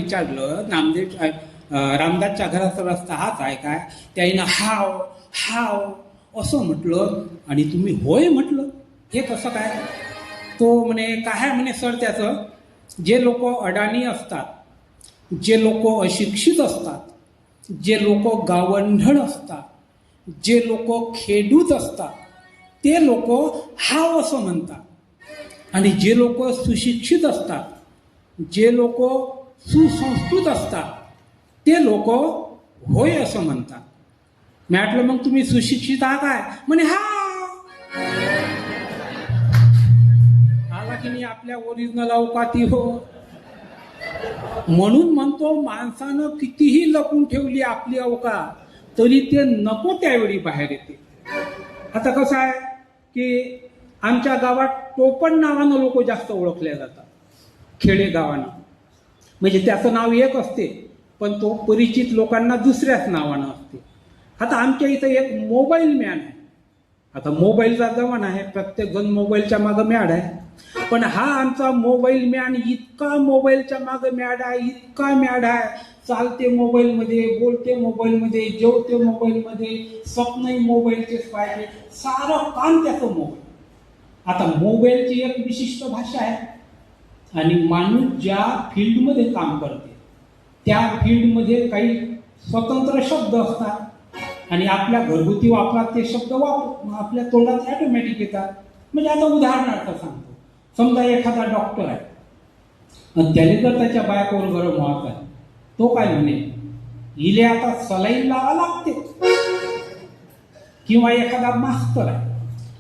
विचारलं रामदासच्या घराचा रस्ता हाच आहे काय? त्याईनं हाव हाव असं म्हटलं आणि तुम्ही होय म्हटलं. हे कसं काय? तो म्हणे काय म्हणे सर त्याचं, जे लोक अडाणी असतात, जे लोक अशिक्षित असतात, जे लोक गावंढळ असतात, जे लोक खेडूत असतात, ते लोक हाव असं म्हणतात आणि जे लोक सुशिक्षित असतात, जे लोक सुसंस्कृत असतात, ते लोक होय असं म्हणतात. मी म्हटलं मग तुम्ही सुशिक्षित आहात काय? म्हणे हा. आला की नाही आपल्या ओरिजिनल अवकाती हो. म्हणून म्हणतो माणसानं कितीही लपून ठेवली आपली अवकात तरी ते नको त्यावेळी बाहेर येते. आता कसं आहे की आमच्या गावात टोपण नावानं लोक जास्त ओळखल्या जातात, खेडेगावानं. म्हणजे त्याचं नाव एक असते पण तो परिचित लोकांना दुसऱ्याच नावानं असते. आता आमच्या इथं एक मोबाईल मॅन आहे. आता मोबाईलचा जमाना आहे, प्रत्येक जण मोबाईलच्या मागं मॅड आहे. पण हा आमचा मोबाईल मॅन इतका मोबाईलच्या मागं मॅड आहे, इतका मॅड आहे, चालते मोबाईलमध्ये, बोलते मोबाईलमध्ये, जेवते मोबाईलमध्ये, स्वप्नही मोबाईलचेच पाहिजे, सारं काम त्याचं मोबाईल. आता मोबाईलची एक विशिष्ट भाषा आहे आणि माणूस ज्या फील्डमध्ये काम करते त्या फील्डमध्ये काही स्वतंत्र शब्द असतात आणि आपल्या घरगुती वापरात ते शब्द आपल्या तोंडात ऑटोमॅटिक येतात. म्हणजे आता उदाहरणार्थ सांगतो, समजा एखादा डॉक्टर आहे आणि त्याने जर त्याच्या बायकोवर गरम व्हायचं आहे, तो काय म्हणे, इले आता सलाईन लावा लागते. किंवा एखादा मास्तर आहे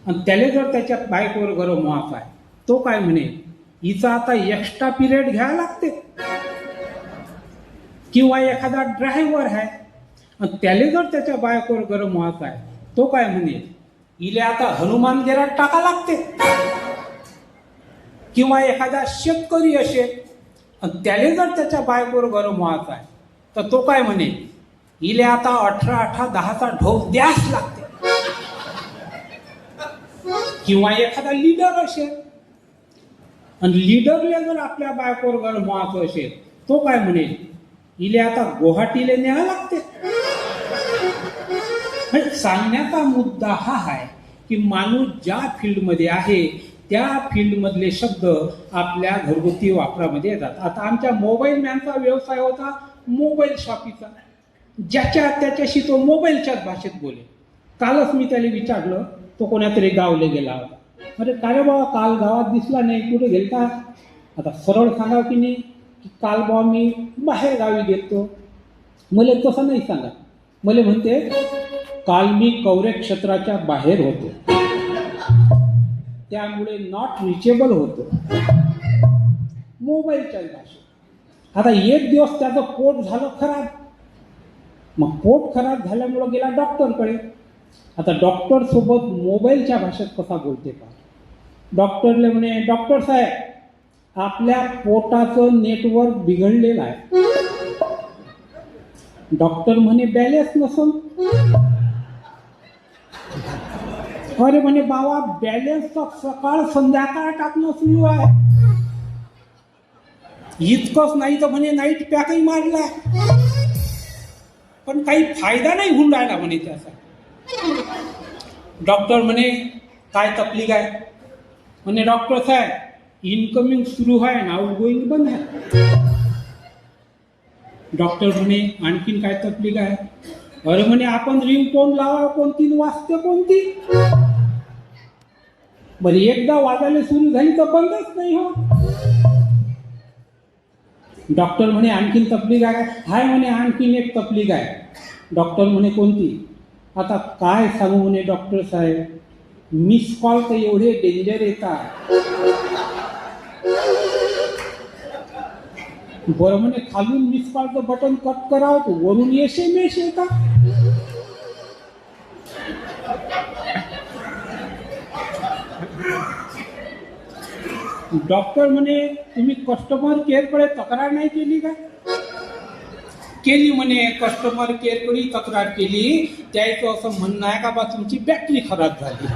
आणि त्याने जर त्याच्या बायकोवर गरम व्हायचं आहे, तो काय म्हणे, हिचा आता एक्स्ट्रा पिरियड घ्यायला लागते. किंवा एखादा ड्रायव्हर आहे आणि त्याने जर त्याच्या बायकोवर गरम व्हायचं आहे, तो काय म्हणे, इले आता हनुमान गेरात टाका लागते. किंवा एखादा शेतकरी असेल आणि त्याने जर त्याच्या बायकोवर गरम व्हायचं आहे तर तो काय म्हणे, इले आता 18-10चा ढोस द्यास लागते. किंवा एखादा लीडर असेल आणि लीडरला जर आपल्या बायकोवर गरम व्हायचं असेल, तो काय म्हणे, इले आता गुवाहाटीला न्यायला लागते. सांगण्याचा मुद्दा हा आहे की माणूस ज्या फील्डमध्ये आहे त्या फील्डमधले शब्द आपल्या घरगुती वापरामध्ये येतात. आता आमच्या मोबाईल मॅनचा व्यवसाय होता मोबाईल शॉपीचा, त्याच्याशी तो मोबाईलच्याच भाषेत बोले. कालच मी त्याला विचारलं, तो कोणातरी गावले गेला होता. अरे काय रे बाबा, काल गावात दिसला नाही, कुठे गेलता? आता सरळ सांगा की नाही की काल बाबा मी बाहेर गावी गेलतो. मला तसं नाही सांगा. मला म्हणते काल मी कवरे क्षेत्राच्या बाहेर होतो, त्यामुळे नॉट रिचेबल होतो, मोबाईलच्या भाषेत. आता एक दिवस त्याचं पोट झालं खराब. मग पोट खराब झाल्यामुळं गेला डॉक्टरकडे. आता डॉक्टर सोबत मोबाईलच्या भाषेत कसा बोलते का? डॉक्टरले म्हणे, डॉक्टर साहेब आपल्या पोटाचं नेटवर्क बिघडलेलं आहे. डॉक्टर म्हणे बॅलेन्स नसून. अरे म्हणे बाबा बॅलेन्स सकाळ संध्याकाळ टाकणं सुरू आहे. इतकंच नाही तर म्हणे नाईट पॅकही मारला पण काही फायदा नाही होऊन राहिला म्हणे त्याचा. डॉक्टर म्हणे काय तकलीफ आहे? म्हणे डॉक्टर साहेब इनकमिंग सुरू आहे ना आउटगोईंग बंद आहे. डॉक्टर म्हणे आणखीन काय तकलीफ आहे? अरे म्हणे आपण रिंगटोन लावा, कोणती वाजते कोणती. बरं एकदा वाजायला सुरू झाली तर बंदच नाही हो. डॉक्टर म्हणे आणखीन तकलीफ आहे? हाय म्हणे आणखीन एक तकलीफ आहे. डॉक्टर म्हणे कोणती? आता काय सांगू म्हणे डॉक्टर साहेब, मिस कॉल तर एवढे डेंजर येतात. बरं म्हणे खालून मिस कॉलचं बटन कट करावं, वरून SMS येतात. डॉक्टर म्हणे तुम्ही कस्टमर केअरकडे तक्रार नाही केली का? केली म्हणे. कस्टमर केअरकडे तक्रार केली. त्याचं असं म्हणणं आहे का बा तुमची बॅटरी खराब झाली.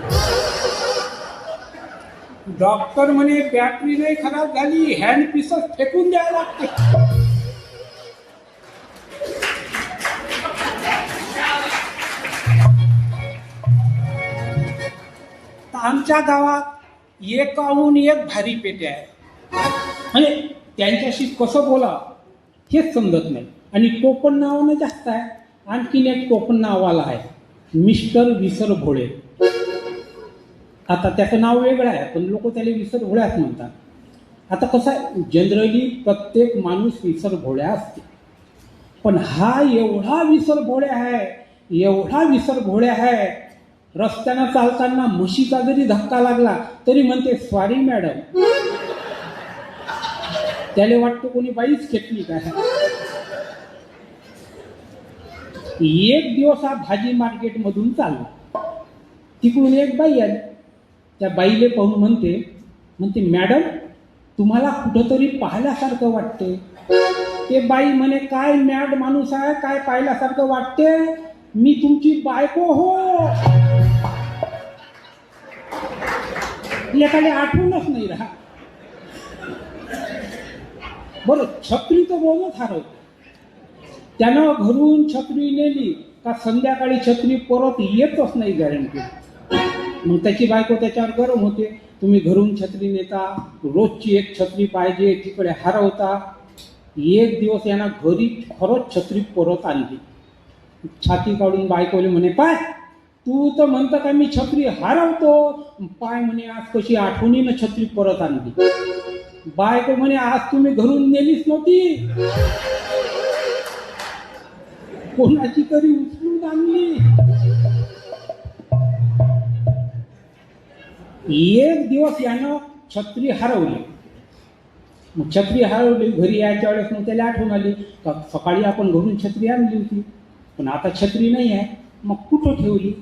डॉक्टर म्हणे बॅटरी नाही खराब झाली, हँड पीसच फेकून द्यायला लागते. आमच्या गावात एकाहून एक भारी पेटे आहे. म्हणजे त्यांच्याशी कसं बोला हेच समजत नाही. आणि टोपण नावानं जास्त आहे. आणखीन एक टोपण नावाला आहे, मिस्टर विसर भोळे. आता त्याचं नाव वेगळं आहे, पण लोक त्याला विसर भोळ्याच म्हणतात. आता कसं आहे, जनरली प्रत्येक माणूस विसर भोळ्या असते, पण हा एवढा विसर भोळ्या आहे, एवढा विसर भोळ्या आहे, रस्त्यानं चालताना म्हशीचा जरी धक्का लागला तरी म्हणते सॉरी मॅडम. त्याला वाटतं कोणी बाईच खेटली काय. एक दिवस हा भाजी मार्केटमधून चालला, तिकडून एक बाई आली. त्या बाईले पाहून म्हणते मॅडम तुम्हाला कुठंतरी पाहिल्यासारखं वाटते. ते बाई म्हणे काय मॅड माणूस आहे, काय पाहिल्यासारखं वाटते, मी तुमची बायको हो. एखाद्या आठवणच नाही राहा. बरं, छत्री तर बोलत हरवते. त्यानं घरून छत्री नेली का संध्याकाळी छत्री परत येतच नाही गॅरंटी. मग त्याची बायको त्याच्यावर गरम होते, तुम्ही घरून छत्री नेता, रोजची एक छत्री पाहिजे, तिकडे हरवता. एक दिवस यांना घरी खरंच छत्री परत आणली. छाती काढून बायकोले म्हणे पाय तू तर म्हणता का मी छत्री हरवतो, पाय म्हणे आज कशी आठवणीनं छत्री परत आणली. बायको म्हणे आज तुम्ही घरून नेलीच नव्हती, कोणाची तरी उचलून आणली. एक दिवस यानं छत्री हरवली. मग छत्री हरवली, घरी यायच्या वेळेस मग त्याला आठवण आली का सकाळी आपण घरून छत्री आणली होती, पण आता छत्री नाही आहे. मग कुठं ठेवली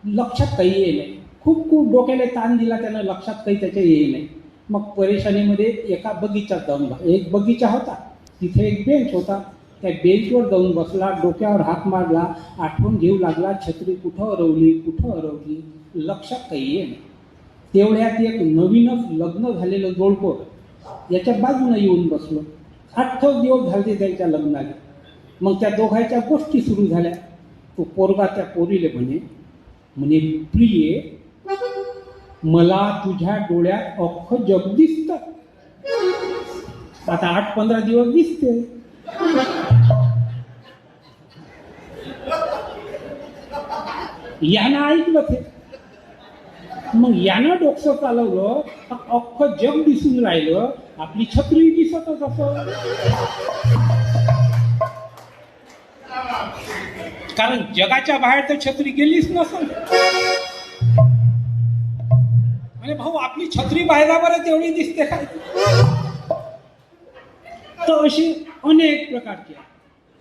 लक्षात काही येई नाही. खूप डोक्याला ताण दिला त्यानं, लक्षात काही त्याच्या येई नाही. मग परेशानीमध्ये एका बगीचात जाऊन, एक बगीचा होता, तिथे एक बेंच होता, त्या बेंचवर जाऊन बसला, डोक्यावर हात मारला, आठवण घेऊ लागला छत्री कुठं हरवली, लक्षात काही येई नाही. तेवढ्यात एक नवीनच लग्न झालेलं जोडपं याच्या बाजूने येऊन बसलो. 8 दिवस झाले त्यांच्या लग्नाला. मग त्या दोघांच्या गोष्टी सुरू झाल्या. तो पोरगा त्या पोरीले म्हणे प्रिये मला तुझ्या डोळ्यात अख्खं जग दिसतं. आता 8-15 दिवस दिसते. यानं ऐकलं ते. मग यानं डोकं चालवलं, अख्खं जग दिसून राहिलं, आपली छत्री दिसतच असं. कारण जगाच्या बाहेर तर छत्री गेलीच नसेल. अरे भाऊ आपली छत्री बाहेरावरच एवढी दिसते काय. तर अशी अनेक प्रकारची.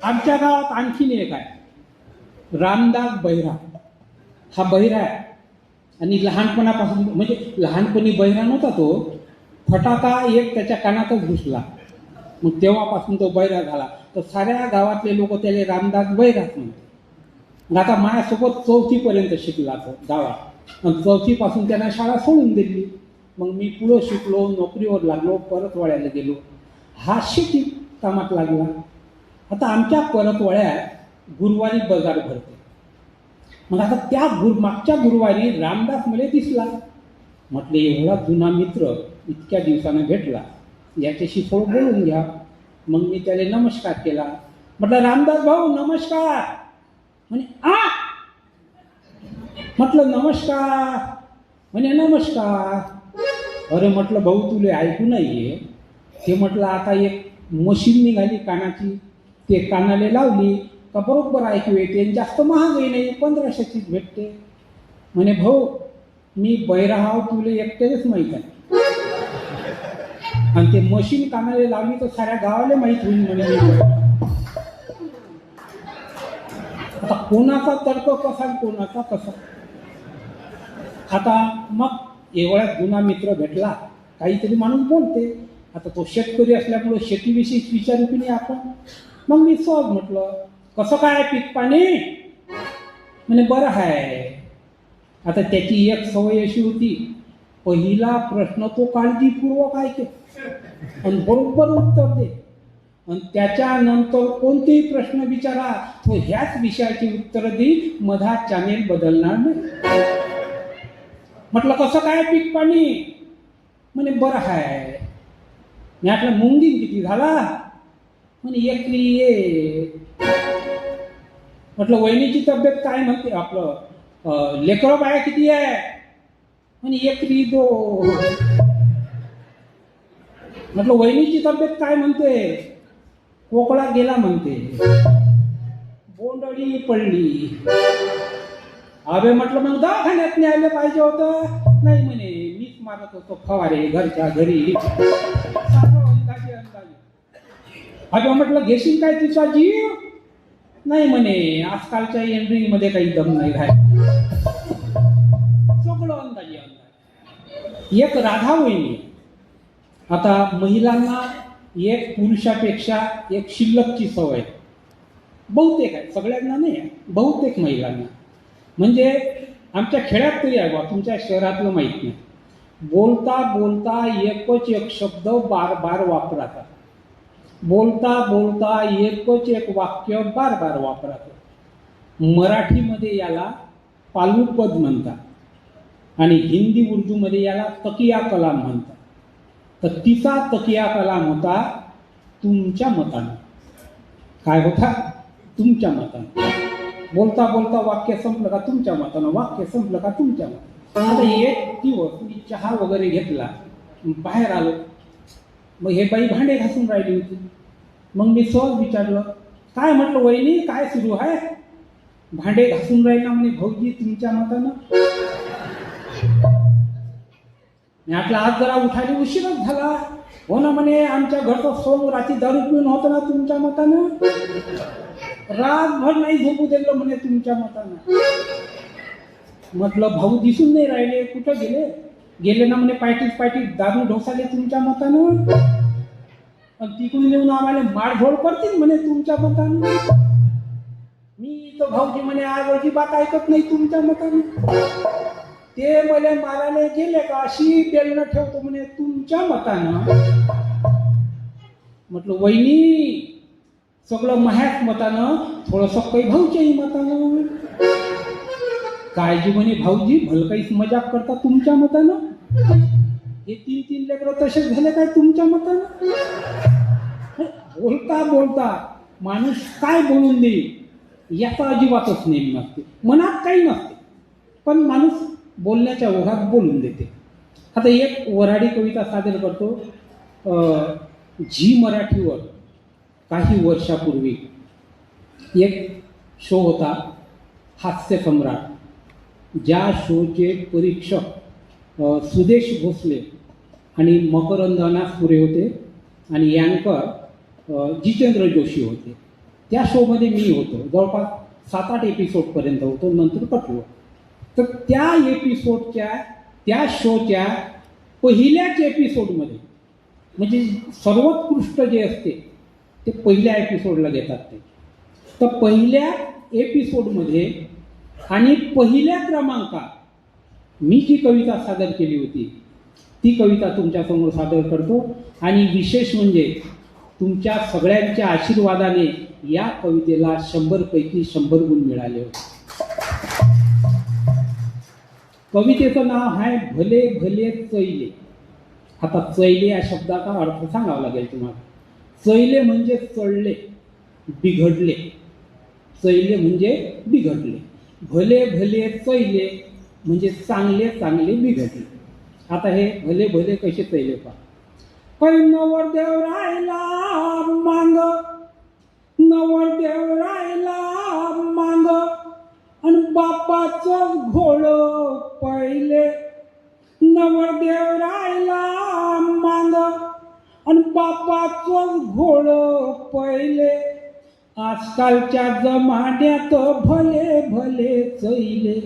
आमच्या गावात आणखीन एक आहे, रामदास बहिरा. हा बहिरा आहे आणि लहानपणापासून, म्हणजे लहानपणी बहिरा नव्हता तो, फटाका एक त्याच्या कानातच घुसला, मग तेव्हापासून तो बहिरा झाला. तर साऱ्या गावातले लोक त्याला रामदास बहिराच म्हणतात. आता माझ्यासोबत 4थी पर्यंत शिकला तो गावात. 4थी पासून त्यांना शाळा सोडून दिली. मग मी पुढं शिकलो, नोकरीवर लागलो, परतवाड्याला गेलो. हा शेती कामात लागला. आता आमच्या परतवाड्यात गुरुवारी बाजार भरते. मग आता त्या मागच्या गुरुवारी रामदास मला दिसला. म्हटलं एवढा जुना मित्र इतक्या दिवसानं भेटला, याच्याशी थोडं बोलून घ्या. मग मी त्याला नमस्कार केला. म्हटलं रामदास भाऊ नमस्कार. म्हणे म्हटलं नमस्कार. म्हणे नमस्कार. अरे म्हटलं भाऊ तुले ऐकू नाहीये ते. म्हटलं आता एक मशीन निघाली कानाची, ते कानाला लावली का बरोबर ऐकू येते, जास्त महागही नाही, 1500चीच भेटते. म्हणे भाऊ मी बैराहाव तुले एकटेच माहीत आहे, आणि ते मशीन कानाला लावली तर साऱ्या गावाला माहीत होईल म्हणे. आता कोणाचा तर्क कसा, कोणाचा कसा. आता मग एवढा जुना मित्र भेटला, काहीतरी माणूस बोलते. आता तो शेतकरी असल्यामुळे शेतीविषयी विचारू की नाही आपण. मग मी सहज म्हटलं कसं काय पीक पाणी. म्हणे बरं आहे. आता त्याची एक सवय अशी होती, पहिला प्रश्न तो काळजीपूर्वक ऐके आणि बरोबर उत्तर दे, आणि त्याच्यानंतर कोणतेही प्रश्न विचारा तो ह्याच विषयाची उत्तर देईल, मधात चॅनेल बदलणार नाही. म्हटलं कसं काय पीक पाणी? म्हणे बरं आहे. मी म्हटलं मुंगी किती झाला? म्हणे एकरी एक. म्हटलं वहिनीची तब्येत काय म्हणते? आपलं लेकरं बाया किती आहे? म्हणे एकरी दोन. म्हटलं वहिनीची तब्येत काय म्हणते? कोकळा गेला म्हणते, बोंडळी पडली. अबे म्हटलं मग दवाखान्यात न्यायला पाहिजे होतं. नाही म्हणे मीच मारत होतो फवारे घरच्या घरी. अबे म्हटलं घेशील काय तिचा जीव? नाही म्हणे आजकालच्या एंट्रीमध्ये काही दम नाही राहिला. सगळं अंदाजे अंदाज. एक राधा वहिनी. आता महिलांना एक पुरुषापेक्षा एक शिल्लकची सवय बहुतेक आहे, सगळ्यांना नाही आहे, बहुतेक महिलांना. म्हणजे आमच्या खेड्यात तरी आहे बा, तुमच्या शहरातलं माहीत नाही. बोलता बोलता एकच एक शब्द बार बार वापराचा. बोलता बोलता एकच एक वाक्य बार बार वापराचं. मराठीमध्ये याला पालुपद म्हणतात आणि हिंदी उर्दूमध्ये याला तकिया कलाम म्हणतात. तर तिचा तकिया कलाम होता तुमच्या मतानं. काय होता? तुमच्या मतानं. बोलता बोलता वाक्य संपलं का तुमच्या मतानं, वाक्य संपलं का तुमच्या मतानं. आता एक दिवस मी चहा वगैरे घेतला, बाहेर आलो. मग हे बाई भांडे घासून राहिली होती. मग मी सहज विचारलं, काय? म्हटलं वहिनी काय सुरू आहे? भांडे घासून राहिला म्हणे भाऊजी तुमच्या मतानं. मी म्हटलं आज जरा उठायला उशीरच झाला. हो ना म्हणे आमच्या घरचं सोम रात्री दारू पिऊन होतं ना तुमच्या मतानं. रातभर नाही झोपू दिलं म्हणे तुमच्या मतानं. म्हटलं भाऊ दिसून नाही राहिले, कुठं गेले? गेले ना म्हणे पायटीत दारू ढोसाले तुमच्या मतानं. पण तिकडून येऊन आम्हाला मारझोड करतील म्हणे तुमच्या मतानं. मी तर भाऊजी म्हणे आज अजिबात ऐकत नाही तुमच्या मतानं. ते मला मारायला गेले का अशी बेलणं ठेवतो म्हणे तुमच्या मतानं. म्हटलं वहिनी सगळं माह्याच मतानं, थोडंसं काही भाऊच्याही मतानं. काळजी म्हणे भाऊजी भलकाईच मजाक करता तुमच्या मतानं. हे 3 लेकरं तसेच झाले काय तुमच्या मतानं? बोलता बोलता माणूस काय बोलून देईल याचा अजिबातच नेम नसते. मनात काही नसते पण माणूस बोलण्याच्या ओघात बोलून देते. आता एक वऱ्हाडी कविता सादर करतो. झी मराठीवर काही वर्षापूर्वी एक शो होता हास्य सम्राट. ज्या शोचे परीक्षक सुदेश भोसले आणि मकरंद अनासपुरे होते आणि अँकर जितेंद्र जोशी होते. त्या शोमध्ये मी होतो. जवळपास 7-8 एपिसोडपर्यंत होतो, नंतर कटलो. तर त्या एपिसोडच्या त्या शोच्या पहिल्याच एपिसोडमध्ये म्हणजे सर्वोत्कृष्ट जे असते ते पहिल्या एपिसोडला घेतात ते. तर पहिल्या एपिसोडमध्ये आणि पहिल्या क्रमांकात मी जी कविता सादर केली होती ती कविता तुमच्यासमोर सादर करतो. आणि विशेष म्हणजे तुमच्या सगळ्यांच्या आशीर्वादाने या कवितेला 100 पैकी 100 गुण मिळाले होते. कवितेचं नाव आहे भले भले चैले. आता चैले या शब्दाचा अर्थ सांगावा लागेल तुम्हाला. चैले म्हणजे चढले, बिघडले. चैले म्हणजे बिघडले. भले भले चैले म्हणजे चांगले चांगले बिघडले. आता हे भले भले कसे चैले पहा. नवरदेव राहिला मांग, नवरदेव राहिला मांग आणि बापाचं घोड पहिले. नवरदेव राहिला मांग आणि बापाचं घोड पहिले. आजकालच्या जमान्यात भले भले चैले.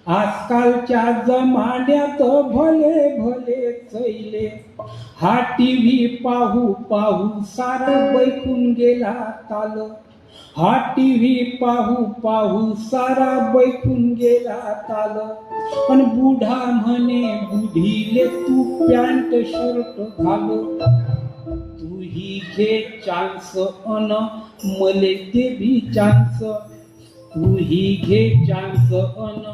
आजकालच्या जमान्यात भले भले चैले. हा टीव्ही पाहू पाहू सारा बैकून गेला ताल. हा टीव्ही पाहू पाहू सारा बैकून गेला ताल. पण बुढा म्हणे बुढीले तू पॅन्ट शर्ट घाल. तूही घे चान्स अन मले ते बी चान्स. तू ही घे चान्स अन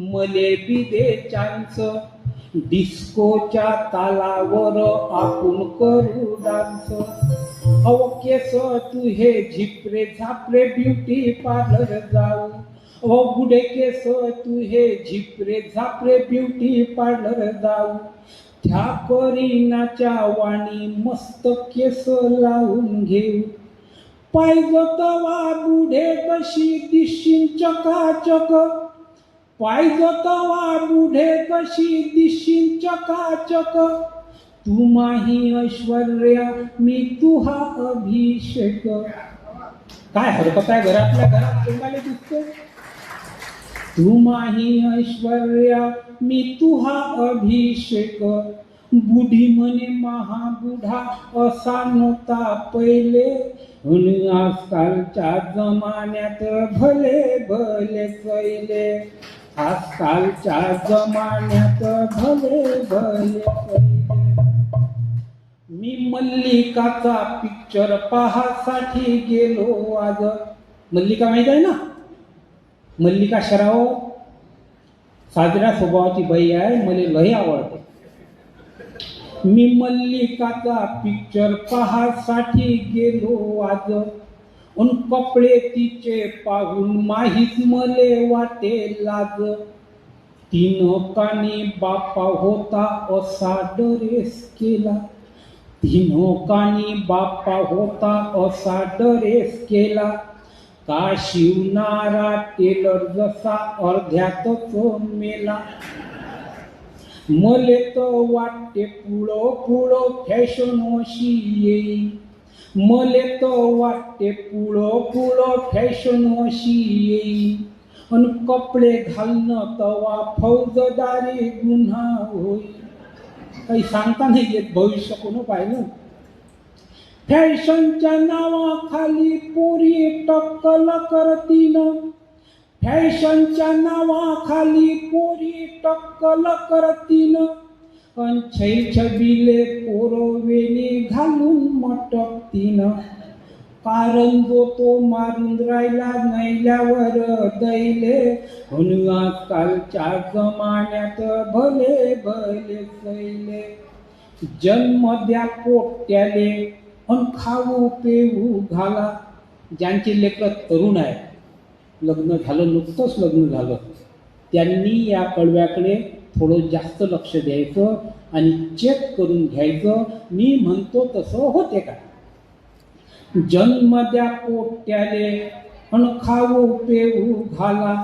मले बी दे चान्स, डिस्कोच्या तालावर आपण करू डान्स. अहो केस तू हे झिपरे झापरे ब्युटी पार्लर जाऊ, अहो गुडे केस तू हे झिपरे झापरे ब्युटी पार्लर जाऊ. त्या करीनाच्या वाणी मस्त केस लावून घेऊ, पाहिजे तवा बुढे कशी दिशीन चकाचक, पाहिजे तवा बुढे कशी दिशीन चकाचक. तू माही ऐश्वर्या मी तुहा अभिषेक. काय हरकत आहे घरातल्या घरात तोंडाला दिसतो. तू माही ऐश्वर्या मी तुहा अभिषेक, बुढी म्हणे महाबुढा असा नव्हता पहिले, आणि आजकालच्या जमान्यात भले भले कैले, आजकालच्या जमान्यात भले भले कैले. मी मल्लिकाचा पिक्चर पाहासाठी गेलो आज. मल्लिका माहित आहे ना, मल्लिका शराव साजऱ्या स्वभावाची बाई आहे, मला लय आवडते. मी मल्लिकाचा पिक्चर पाहासाठी गेलो आज, अन कपडे तिचे पाहून माहीत मले वाटे लाज. तीन कानी बापा होता असा ड्रेस केला, तीन कानी बापा होता असा ड्रेस केला. का शिवणारा टेलर जसा अर्ध्यातच मेला. मले तर वाटते पुढं पुढं फॅशन अशी येई, मले तर वाटते पुढं पुढं फॅशन अशी येई. अन कपडे घालणं तवा फौजदारी गुन्हा होई. काही सांगता नाही येत भविष्य कोण पाहिलं. फॅशनच्या नावाखाली पोरी टक्कल करतीन, फॅशनच्या नावाखाली पोरी टक्कल करतीन. अन छैछबिले पोरवेणी घालून मटकतीन. कारण जो तो मारून राहिला नैल्यावर दैले, म्हणून आजकालच्या जमान्यात भले भले कैले. जन्म द्या पोट्याले अन खाऊ पेऊ घाला. ज्यांचे लेकर तरुण आहे, लग्न झालं नुकतंच लग्न झालं, त्यांनी या कडव्याकडे थोडं जास्त लक्ष द्यायचं आणि चेक करून घ्यायचं. मी म्हणतो तसं होते का. जन्म द्या पोट्याले अन खाऊ पेऊ घाला,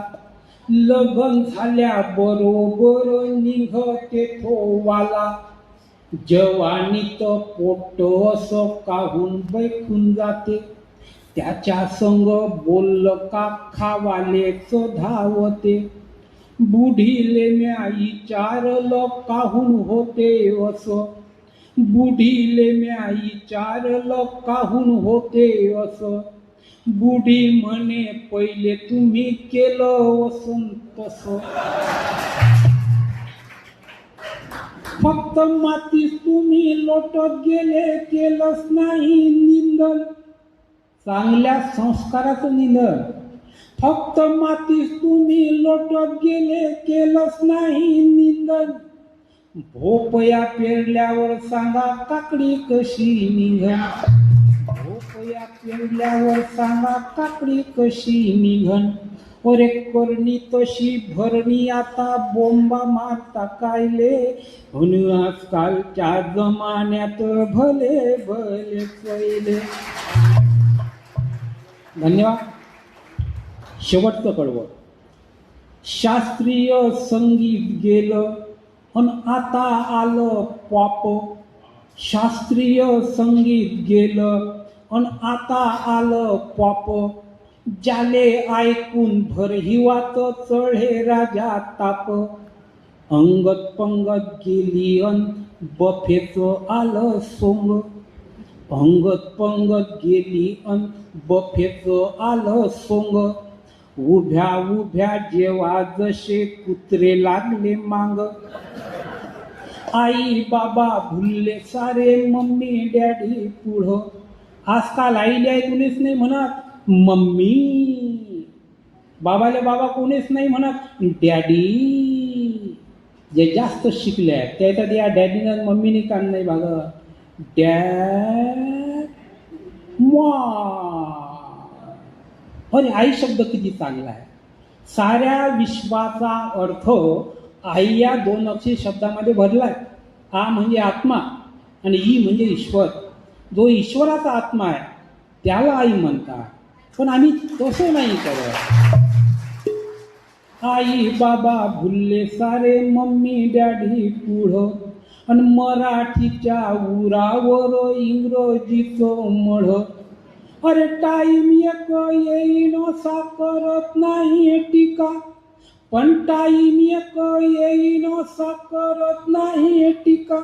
लग्न झाल्या बरोबर निघते थोवाला. जवानीत पोट असं काहून बैठून जाते, त्याच्या संग बोललं का खावालेच धावते. बुढीले म्या विचारलं काहून होते असं, बुढीले म्या विचारलं काहून होते असं. बुढी म्हणे पहिले तुम्ही केलं असं तसं. फक्त मातीस तुम्ही लोटत गेले, केलंच नाही निंदन. चांगल्या संस्काराचं निंदन. फक्त मातीस तुम्ही लोटत गेले, केलंच नाही निंदन. भोपया पेरल्यावर सांगा काकडी कशी निघन, भोपया पेरल्यावर सांगा काकडी कशी निघन. अरे करणी तशी भरणी आता बोंबा मारता कायले, म्हणून आजकालच्या जमान्यात भले भले कैले. धन्यवाद. शेवटचं कडवं. शास्त्रीय संगीत गेलं अन आता आलं पॉप. शास्त्रीय संगीत गेलं अन आता आलं पॉप. ज्याले ऐकून भर हिवात चढे राजा ताप. अंगत पंगत गेली अन बफेचं आलं सोंग. अंगत पंगत गेली अन बफेचं आलं सोंग. उभ्या उभ्या जेव्हा जसे कुत्रे लागले मांग. आई बाबा भुलले सारे मम्मी डॅडी पुढं. आजकाल आईला कुणीच नाही म्हणत मम्मी. बाबाले बाबा कोणीच नाही म्हणत डॅडी. जे जास्त शिकले आहेत त्याच्यात या डॅडीनं मम्मीने कान नाही भागत. डॅड मा. अरे आई शब्द किती चांगला आहे. साऱ्या विश्वाचा अर्थ आई या दोन अक्षरी शब्दामध्ये भरलाय. आ म्हणजे आत्मा आणि ई म्हणजे ईश्वर. जो ईश्वराचा आत्मा आहे त्याला आई म्हणतात. पण आम्ही तसं नाही करत. आई बाबा भुलले सारे मम्मी डॅडी पुढं आणि मराठीच्या उरावर इंग्रजीचं मढ. अरे टाईम एक येईन असा करत नाही टीका, पण टाईम एक येईन असा करत नाही टीका.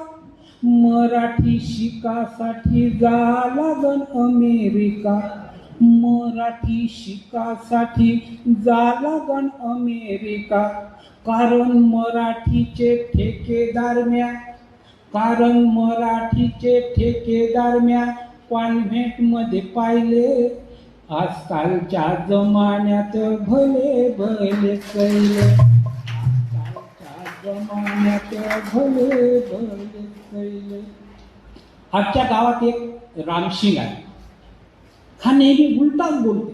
मराठी शिकासाठी जा लागन अमेरिका, मराठी शिकासाठी जा लागन अमेरिका. कारण मराठीचे ठेकेदार म्या, कारण मराठीचे ठेकेदार म्या कॉन्व्हेंटमध्ये पाहिले. आजकालच्या जमान्यात भले भले कैले, आजकालच्या जमान्यात भले भले कैले. आजच्या गावात एक रामसिंग आहे. हा नेहमी उलटाच बोलते.